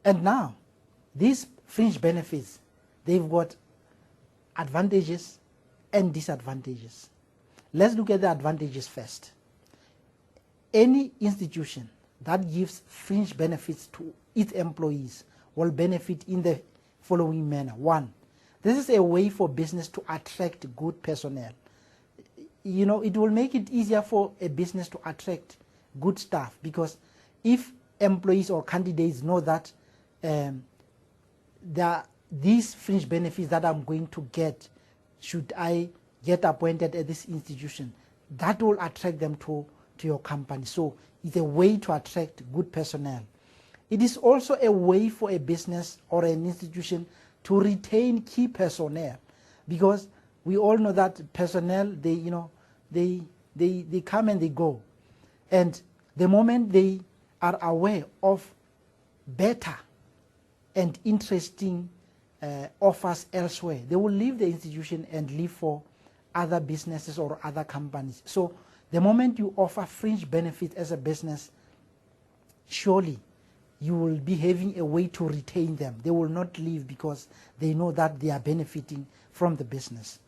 And now, these fringe benefits, they've got advantages and disadvantages. Let's look at the advantages first. Any institution that gives fringe benefits to its employees will benefit in the following manner. One, this is a way for business to attract good personnel. You know, it will make it easier for a business to attract good staff, because if employees or candidates know that these fringe benefits that I'm going to get, should I get appointed at this institution, that will attract them to your company. So it's a way to attract good personnel. It is also a way for a business or an institution to retain key personnel, because we all know that personnel, they come and they go, and the moment they are aware of better and interesting offers elsewhere, they will leave the institution and leave for other businesses or other companies. So the moment you offer fringe benefits as a business, surely you will be having a way to retain them. They will not leave because they know that they are benefiting from the business.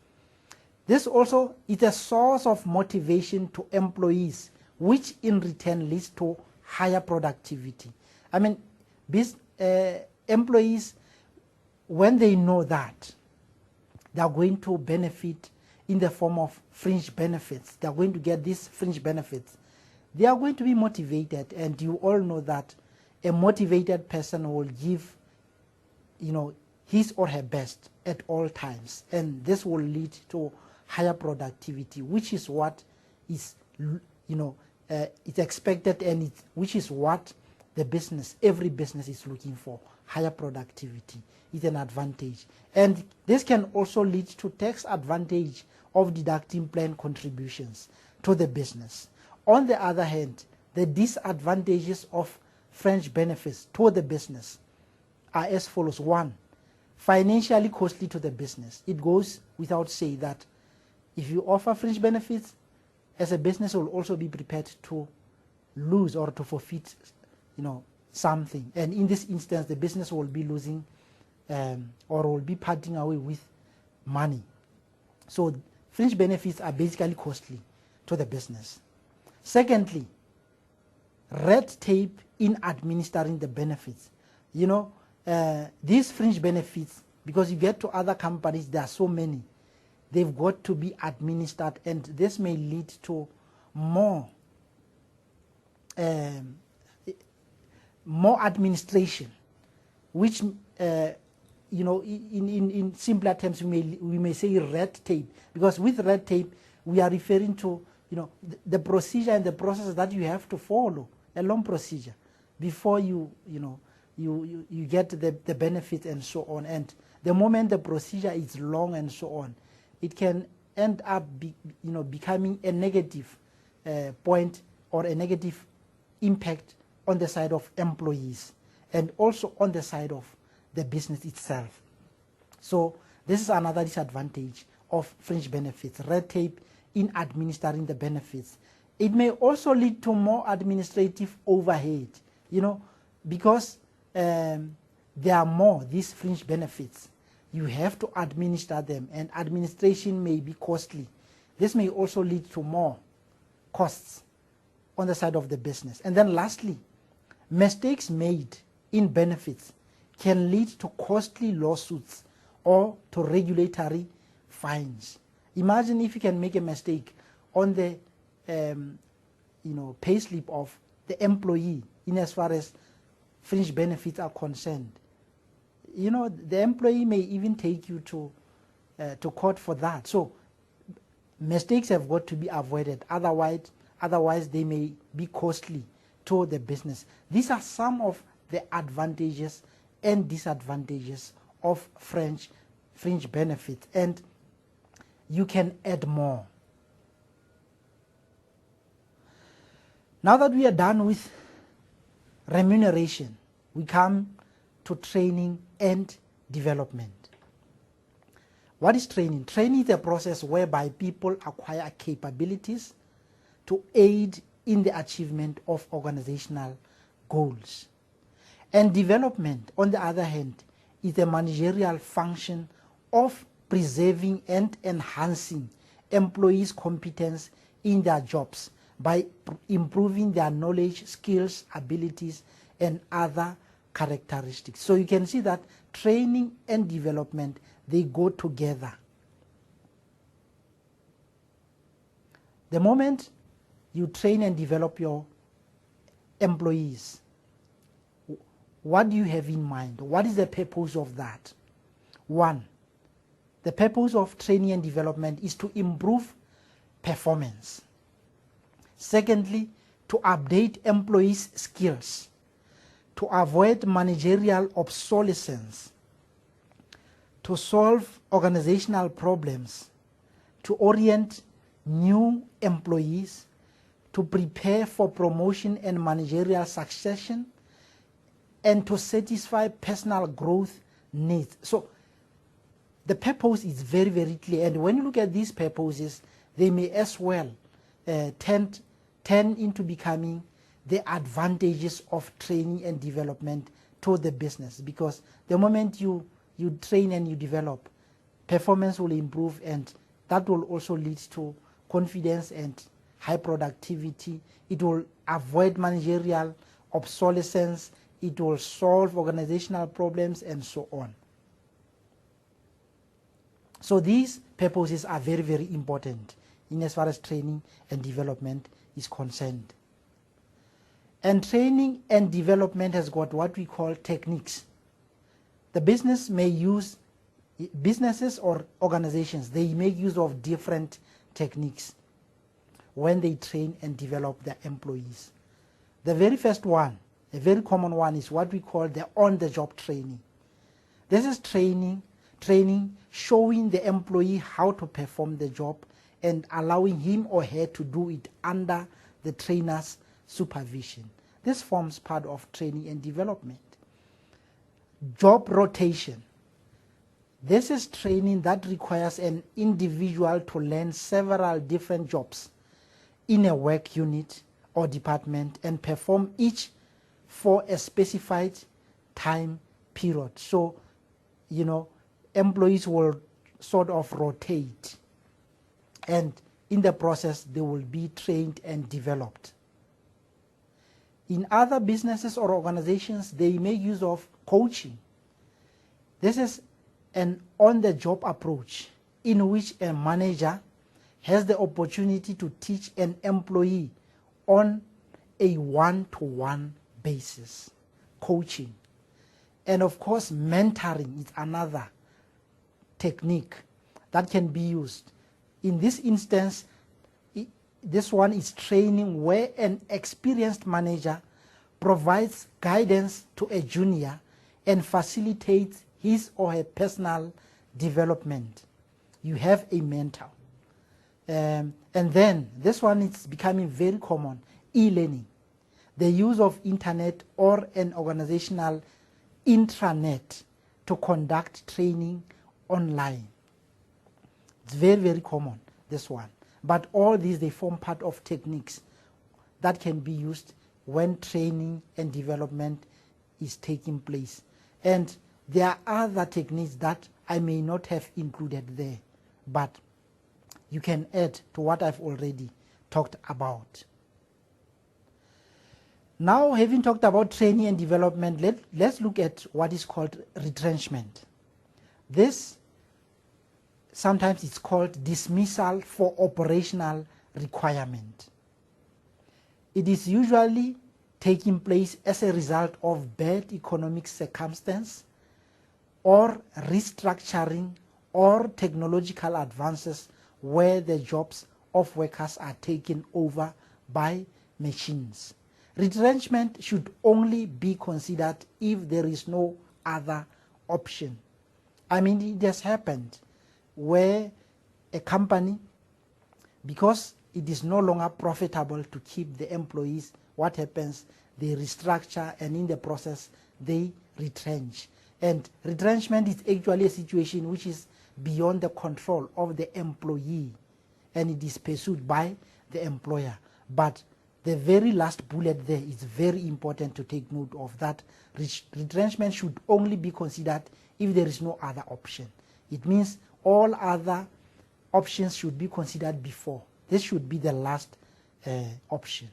This also is a source of motivation to employees, which in return leads to higher productivity. I mean, employees, when they know that they are going to benefit in the form of fringe benefits, they are going to get these fringe benefits, they are going to be motivated. And you all know that a motivated person will give, his or her best at all times, and this will lead to higher productivity, which is what is, it's expected, and which is what every business is looking for. Higher productivity is an advantage, and this can also lead to tax advantage of deducting plan contributions to the business. On the other hand, the disadvantages of fringe benefits to the business are as follows. One, financially costly to the business. It goes without saying that if you offer fringe benefits, as a business will also be prepared to lose or to forfeit, something. And in this instance, the business will be losing or will be parting away with money. So fringe benefits are basically costly to the business. Secondly, red tape in administering the benefits. These fringe benefits, because you get to other companies, there are so many, they've got to be administered, and this may lead to more administration, which in simpler terms we may say red tape, because with red tape we are referring to the procedure and the process that you have to follow, a long procedure before you get the benefit and so on. And the moment the procedure is long and so on, it can end up becoming a negative point or a negative impact on the side of employees and also on the side of the business itself. So this is another disadvantage of fringe benefits, red tape in administering the benefits. It may also lead to more administrative overhead, because there are more these fringe benefits. You have to administer them, and administration may be costly. This may also lead to more costs on the side of the business. And then lastly, mistakes made in benefits can lead to costly lawsuits or to regulatory fines. Imagine if you can make a mistake on the payslip of the employee in as far as fringe benefits are concerned. The employee may even take you to court for that. So mistakes have got to be avoided. Otherwise they may be costly to the business. These are some of the advantages and disadvantages of fringe benefits, and you can add more. Now that we are done with remuneration, we come to training and development. What is training? Training is a process whereby people acquire capabilities to aid in the achievement of organizational goals. And development, on the other hand, is a managerial function of preserving and enhancing employees' competence in their jobs by improving their knowledge, skills, abilities, and other characteristics. So you can see that training and development, they go together. The moment you train and develop your employees, what do you have in mind? What is the purpose of that? One, the purpose of training and development is to improve performance. Secondly, to update employees' skills, to avoid managerial obsolescence, to solve organizational problems, to orient new employees, to prepare for promotion and managerial succession, and to satisfy personal growth needs. So the purpose is very, very clear. And when you look at these purposes, they may as well turn into becoming the advantages of training and development to the business. Because the moment you train and you develop, performance will improve, and that will also lead to confidence and high productivity. It will avoid managerial obsolescence. It will solve organizational problems, and so on. So these purposes are very, very important in as far as training and development is concerned. And training and development has got what we call techniques. The business may use, businesses or organizations, they make use of different techniques when they train and develop their employees. The very first one, a very common one, is what we call the on-the-job training. This is training showing the employee how to perform the job and allowing him or her to do it under the trainer's supervision. This forms part of training and development. Job rotation. This is training that requires an individual to learn several different jobs in a work unit or department and perform each for a specified time period. So, employees will sort of rotate, and in the process they will be trained and developed. In other businesses or organizations, they make use of coaching. This is an on-the-job approach in which a manager has the opportunity to teach an employee on a one-to-one basis. Coaching. And of course, mentoring is another technique that can be used. In this instance, this one is training where an experienced manager provides guidance to a junior and facilitates his or her personal development. You have a mentor. And then this one is becoming very common, e-learning. The use of internet or an organizational intranet to conduct training online. It's very, very common, this one. But all these, they form part of techniques that can be used when training and development is taking place. And there are other techniques that I may not have included there, but you can add to what I've already talked about. Now, having talked about training and development, let's look at what is called retrenchment. This sometimes it's called dismissal for operational requirement. It is usually taking place as a result of bad economic circumstance or restructuring or technological advances where the jobs of workers are taken over by machines. Retrenchment should only be considered if there is no other option. I mean, it has happened where a company, because it is no longer profitable to keep the employees, what happens? They restructure, and in the process, they retrench. And retrenchment is actually a situation which is beyond the control of the employee, and it is pursued by the employer. But the very last bullet there is very important to take note of, that retrenchment should only be considered if there is no other option. It means all other options should be considered before. This should be the last option.